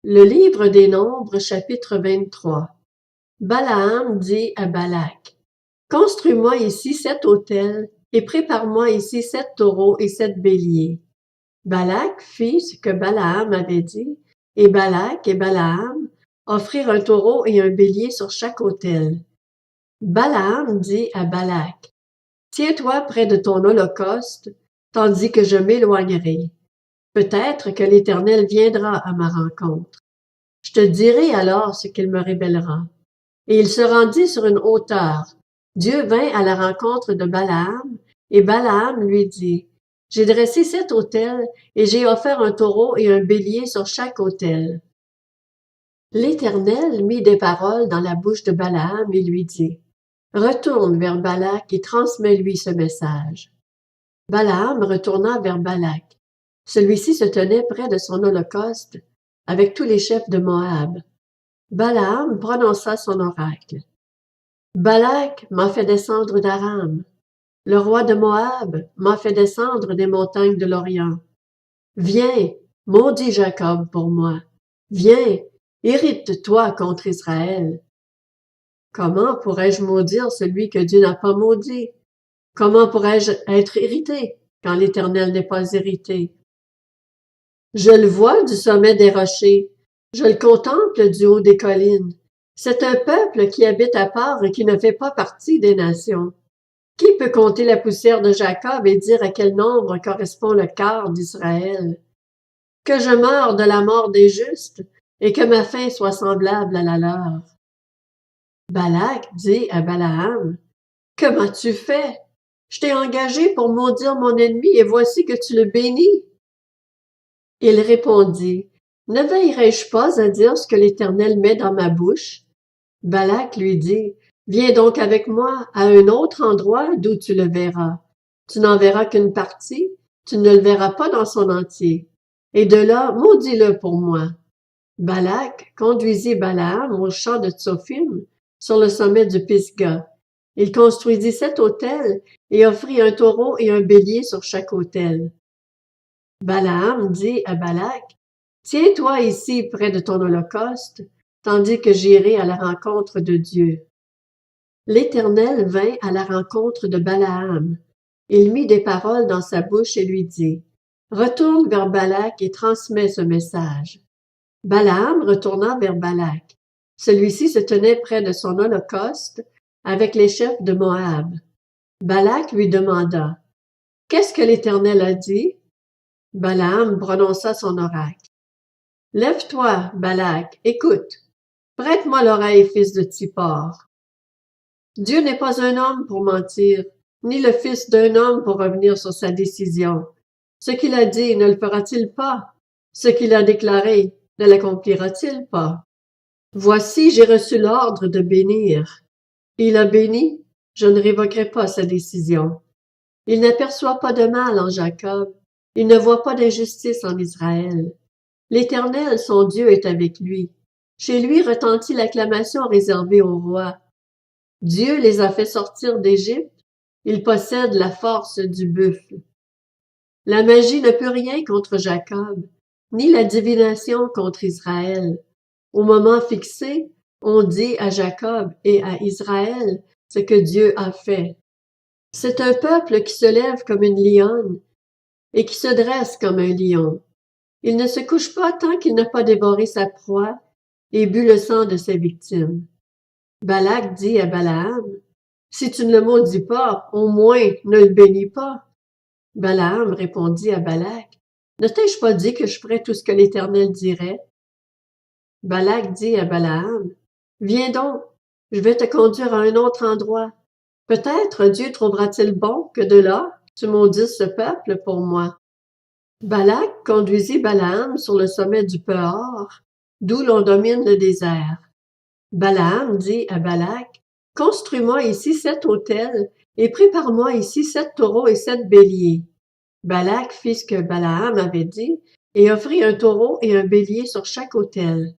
Le livre des Nombres, chapitre 23. Balaam dit à Balak, « Construis-moi ici 7 autels, et prépare-moi ici 7 taureaux et 7 béliers. » Balak fit ce que Balaam avait dit, et Balak et Balaam offrirent un taureau et un bélier sur chaque autel. Balaam dit à Balak, « Tiens-toi près de ton holocauste, tandis que je m'éloignerai. Peut-être que l'Éternel viendra à ma rencontre. Je te dirai alors ce qu'il me révélera. » Et il se rendit sur une hauteur. Dieu vint à la rencontre de Balaam, et Balaam lui dit, « J'ai dressé 7 autels, et j'ai offert un taureau et un bélier sur chaque autel. » L'Éternel mit des paroles dans la bouche de Balaam et lui dit, « Retourne vers Balak et transmets-lui ce message. » Balaam retourna vers Balak. Celui-ci se tenait près de son holocauste avec tous les chefs de Moab. Balaam prononça son oracle. « Balak m'a fait descendre d'Aram. Le roi de Moab m'a fait descendre des montagnes de l'Orient. Viens, maudis Jacob pour moi. Viens, irrite-toi contre Israël. » Comment pourrais-je maudire celui que Dieu n'a pas maudit? Comment pourrais-je être irrité quand l'Éternel n'est pas irrité? Je le vois du sommet des rochers, je le contemple du haut des collines. C'est un peuple qui habite à part et qui ne fait pas partie des nations. Qui peut compter la poussière de Jacob et dire à quel nombre correspond le quart d'Israël? Que je meure de la mort des justes et que ma fin soit semblable à la leur. Balak dit à Balaam, « Que m'as-tu fait? Je t'ai engagé pour maudire mon ennemi et voici que tu le bénis. » Il répondit, « Ne veillerai-je pas à dire ce que l'Éternel met dans ma bouche? » Balak lui dit, « Viens donc avec moi à un autre endroit d'où tu le verras. Tu n'en verras qu'une partie, tu ne le verras pas dans son entier. Et de là, maudis-le pour moi. » Balak conduisit Balaam au champ de Tsophim, sur le sommet du Pisga. Il construisit 7 autels et offrit un taureau et un bélier sur chaque autel. Balaam dit à Balak, « Tiens-toi ici près de ton holocauste, tandis que j'irai à la rencontre de Dieu. » L'Éternel vint à la rencontre de Balaam. Il mit des paroles dans sa bouche et lui dit, « Retourne vers Balak et transmets ce message. » Balaam retourna vers Balak. Celui-ci se tenait près de son holocauste avec les chefs de Moab. Balak lui demanda, « Qu'est-ce que l'Éternel a dit? » Balaam prononça son oracle. « Lève-toi, Balak, écoute. Prête-moi l'oreille, fils de Tsippor. Dieu n'est pas un homme pour mentir, ni le fils d'un homme pour revenir sur sa décision. Ce qu'il a dit, ne le fera-t-il pas? Ce qu'il a déclaré, ne l'accomplira-t-il pas? Voici, j'ai reçu l'ordre de bénir. Il a béni, je ne révoquerai pas sa décision. Il n'aperçoit pas de mal en Jacob, il ne voit pas d'injustice en Israël. L'Éternel, son Dieu, est avec lui. Chez lui retentit l'acclamation réservée au roi. Dieu les a fait sortir d'Égypte, il possède la force du buffle. La magie ne peut rien contre Jacob, ni la divination contre Israël. Au moment fixé, on dit à Jacob et à Israël ce que Dieu a fait. C'est un peuple qui se lève comme une lionne et qui se dresse comme un lion. Il ne se couche pas tant qu'il n'a pas dévoré sa proie et bu le sang de ses victimes. Balak dit à Balaam, « Si tu ne le maudis pas, au moins ne le bénis pas. » Balaam répondit à Balak, « Ne t'ai-je pas dit que je ferais tout ce que l'Éternel dirait? » Balak dit à Balaam, « Viens donc, je vais te conduire à un autre endroit. Peut-être Dieu trouvera-t-il bon que de là, tu maudisses ce peuple pour moi. » Balak conduisit Balaam sur le sommet du Péor, d'où l'on domine le désert. Balaam dit à Balak, « Construis-moi ici 7 autels et prépare-moi ici 7 taureaux et 7 béliers. » Balak fit ce que Balaam avait dit et offrit un taureau et un bélier sur chaque autel.